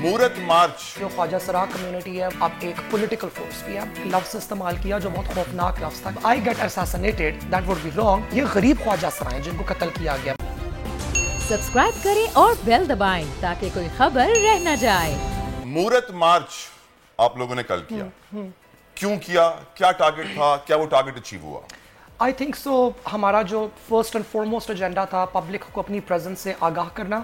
مورت مارچ جو خواجہ سرا کمیونٹی ہے اب ایک پولیٹیکل فورس بھی ہے. لفظ استعمال کیا جو بہت خوفناک لفظ تھا. I get assassinated, that would be wrong. یہ غریب خواجہ سرا ہیں جن کو قتل کیا گیا. سبسکرائب کریں اور بیل دبائیں تاکہ کوئی خبر رہ نہ جائے. مورت مارچ آپ لوگوں نے کل کیا, کیوں کیا, کیا ٹارگٹ تھا, کیا وہ ٹارگٹ اچیو ہوا؟ I think so. ہمارا جو فرسٹ اینڈ فارموسٹ ایجنڈا تھا پبلک کو اپنی پریزنس سے آگاہ کرنا,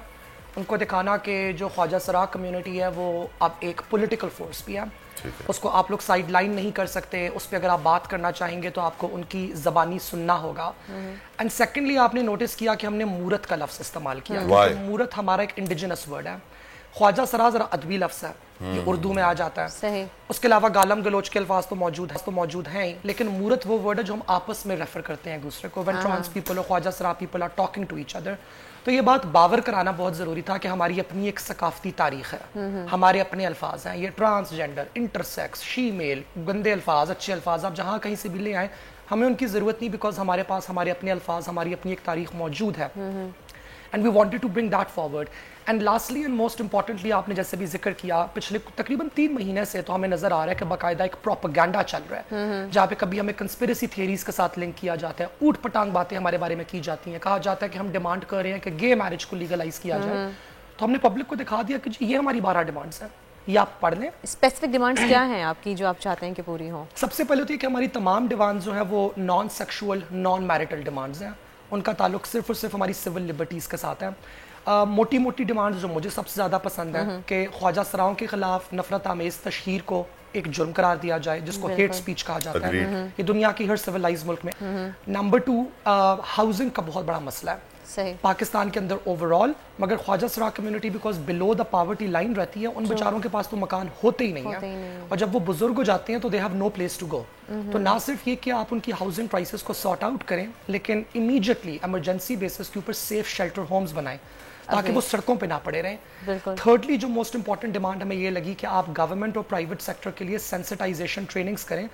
ان کو دکھانا کہ جو خواجہ سرا کمیونٹی ہے وہ اب ایک پولیٹیکل فورس بھی ہے. اس کو آپ لوگ سائیڈ لائن نہیں کر سکتے, اس پہ اگر آپ بات کرنا چاہیں گے تو آپ کو ان کی زبانی سننا ہوگا. اینڈ سیکنڈلی آپ نے نوٹس کیا کہ ہم نے مورت کا لفظ استعمال کیا, کیونکہ مورت ہمارا ایک انڈیجنس ورڈ ہے. خواجہ سرا ذرا ادبی لفظ ہے, یہ اردو میں آ جاتا ہے. صحیح. اس کے علاوہ گالم گلوچ کے الفاظ تو موجود ہیں, لیکن مورت وہ ورڈ ہے جو ہم آپس میں ریفر کرتے ہیں ایک دوسرے کو. when trans people اور خواجہ سرا people are talking to each other. تو یہ بات باور کرانا بہت ضروری تھا کہ ہماری اپنی ایک ثقافتی تاریخ ہے, ہمارے اپنے الفاظ ہیں. یہ ٹرانسجینڈر, انٹرسیکس, شی میل, گندے الفاظ, اچھے الفاظ, آپ جہاں کہیں سے بھی لے آئیں, ہمیں ان کی ضرورت نہیں, بیکاز ہمارے پاس ہمارے اپنے الفاظ, ہماری اپنی ایک تاریخ موجود ہے. And we wanted to bring that forward. And lastly and most importantly, آپ نے جیسے بھی ذکر کیا, پچھلے تقریباً 3 مہینے سے تو ہمیں نظر آ رہا ہے کہ باقاعدہ ایک پروپیگنڈا چل رہا ہے, جہاں پہ کبھی ہمیں کنسپیریسی تھیریز کے ساتھ لنک کیا جاتا ہے, اوٹ پٹانگ باتیں ہمارے بارے میں کی جاتی ہیں. کہا جاتا ہے کہ ہم ڈیمانڈ کر رہے ہیں کہ گے میرج کو لیگلائز کیا جائے. تو ہم نے پبلک کو دکھا دیا کہ یہ ہماری 12 ڈیمانڈز ہیں, یہ آپ پڑھ لیں. اسپیسیفک ڈیمانڈز کیا ہیں آپ کی جو آپ چاہتے ہیں کہ پوری ہوں؟ سب سے پہلے تو یہ کہ ہماری تمام ڈیمانڈز جو ہیں وہ naan sexual, naan marital demands ہیں. ان کا تعلق صرف اور صرف ہماری سول لبرٹیز کے ساتھ ہے. موٹی موٹی ڈیمانڈز جو مجھے سب سے زیادہ پسند ہیں کہ خواجہ سراؤں کے خلاف نفرت آمیز تشہیر کو ایک جرم قرار دیا جائے, جس کو ہیٹ سپیچ کہا جاتا ہے. یہ دنیا کی ہر سویلائز ملک میں. نمبر 2, ہاؤسنگ کا بہت بڑا مسئلہ ہے پاکستان کے اندر اوورال, مگر خواجہ سرا community because below the poverty line رہتی ہے, ان بیچاروں کے پاس تو مکان ہوتے ہی نہیں ہیں, اور جب وہ بزرگ ہو جاتے ہیں تو they have no place to go. تو نہ صرف یہ کہ آپ ان کی ہاؤسنگ کرائسس کو سارٹ آؤٹ کریں, لیکن امیڈیٹلی ایمرجنسی بیسس کے اوپر سیف شیلٹر ہومز بنائیں تاکہ وہ سڑکوں پہ نہ پڑے رہیں. تھرڈلی جو موسٹ امپورٹنٹ ڈیمانڈ ہمیں یہ لگی کہ آپ گورنمنٹ اور پرائیویٹ سیکٹر کے لیے سینسٹائزیشن ٹریننگز کریں,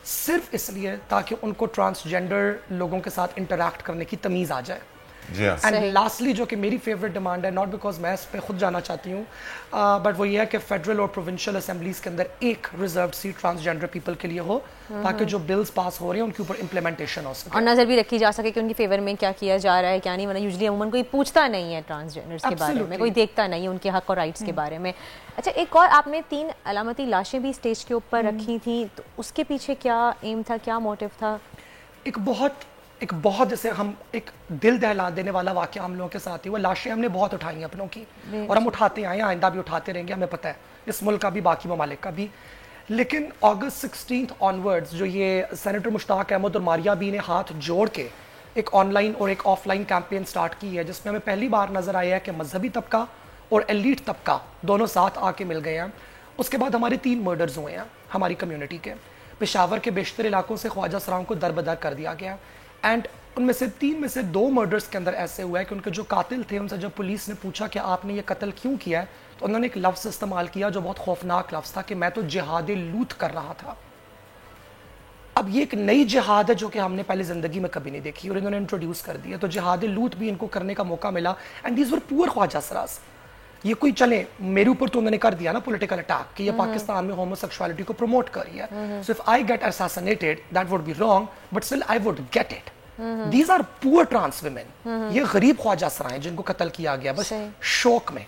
صرف اس لیے تاکہ ان کو ٹرانسجینڈر لوگوں کے ساتھ انٹریکٹ کرنے کی تمیز آ جائے. اینڈ لاسٹلی جو کہ میری فیوریٹ ڈیمانڈ ہے, ناٹ بیکاز میں اس پہ خود جانا چاہتی ہوں, بٹ وہ یہ ہے کہ فیڈرل اور پروونشل اسمبلیز کے اندر ایک ریزروڈ سیٹ ٹرانسجینڈر پیپل کے لیے ہو, تاکہ جو بلز پاس ہو رہے ہیں ان کے اوپر امپلیمنٹیشن ہو سکے, اور نظر بھی رکھی جا سکے کہ ان کی فیور میں کیا کیا جا رہا ہے کیا نہیں. ورنہ یوزلی عموماً کوئی پوچھتا نہیں ہے ٹرانسجینڈرز کے بارے میں, کوئی دیکھتا نہیں ان کے حق اور رائٹس کے بارے میں. اچھا, ایک اور آپ نے 3 علامتی لاشیں بھی اسٹیج کے اوپر رکھی تھیں, تو اس کے پیچھے کیا ایم تھا, کیا موٹیو تھا؟ ایک بہت جیسے ہم ایک دل دہلا دینے والا واقعہ ہم لوگوں کے ساتھ ہی, وہ لاشیں ہم نے بہت اٹھائی ہیں اپنوں کی, اور ہم اٹھاتے آئے ہیں, آئندہ بھی اٹھاتے رہیں گے, ہمیں پتہ ہے اس ملک کا بھی, باقی ممالک کا بھی. لیکن اگست 16 آنورڈز جو یہ سینیٹر مشتاق احمد اور ماریا بی نے ہاتھ جوڑ کے ایک آن لائن اور ایک آف لائن کیمپین سٹارٹ کی ہے, جس میں ہمیں پہلی بار نظر آیا ہے کہ مذہبی طبقہ اور ایلیٹ طبقہ دونوں ساتھ آ کے مل گئے ہیں. اس کے بعد ہمارے 3 مرڈرز ہوئے ہیں ہماری کمیونٹی کے. پشاور کے بیشتر علاقوں سے خواجہ سراؤں کو دربدر کر دیا گیا, اینڈ ان میں سے 3 میں سے 2 مرڈرز کے اندر ایسے ہوا ہے کہ ان کے جو قاتل تھے ان سے جب پولیس نے پوچھا کہ آپ نے یہ قتل کیوں کیا ہے, تو انہوں نے ایک لفظ استعمال کیا جو بہت خوفناک لفظ تھا کہ میں تو جہاد لوٹ کر رہا تھا. اب یہ ایک نئی جہاد ہے جو کہ ہم نے پہلے زندگی میں کبھی نہیں دیکھی, اور انہوں نے انٹروڈیوس کر دیا. تو جہاد لوٹ بھی ان کو کرنے کا موقع ملا, اینڈ دیز ور پور خواجہ سراز. یہ کوئی چلے میرے اوپر تو انہوں نے کر دیا نا پولیٹیکل اٹیک کہ یہ پاکستان میں ہومو سیکشوالٹی کو پروموٹ کر رہی ہے. So if I get assassinated that would be wrong, but still I would get it. These are poor trans women. یہ غریب خواجہ سرائیں جن کو قتل کیا گیا بس شوق میں.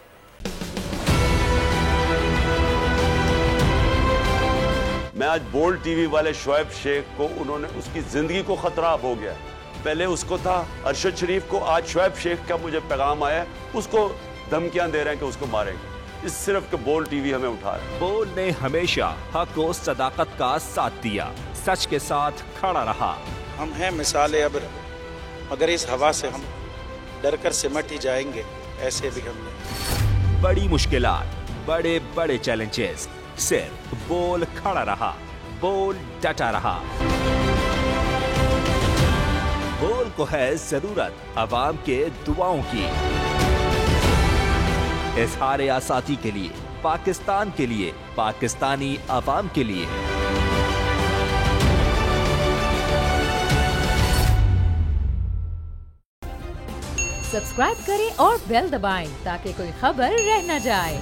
میں آج بولڈ ٹی وی والے شعیب شیخ کو, انہوں نے اس کی زندگی کو خطرہ ہو گیا. پہلے اس کو تھا ارشد شریف کو, آج شعیب شیخ کا مجھے پیغام آیا, اس کو دھمکیاں دے رہے ہیں کہ اس کو ماریں گے. اس صرف کہ بولڈ ٹی وی ہمیں اٹھا رہا ہے. بولڈ نے ہمیشہ حق و صداقت کا ساتھ دیا, سچ کے ساتھ کھڑا رہا. ہم ہیں مثال ابر, مگر اس ہوا سے ہم ڈر کر سمٹ ہی جائیں گے, ایسے بھی ہم نے. بڑی مشکلات, بڑے بڑے چیلنجز, صرف بول کھڑا رہا, بول ڈٹا رہا. بول کو ہے ضرورت عوام کے دعاؤں کی. اظہار آزادی کے لیے, پاکستان کے لیے, پاکستانی عوام کے لیے. سبسکرائب کریں اور بیل دبائیں تاکہ کوئی خبر رہ نہ جائے.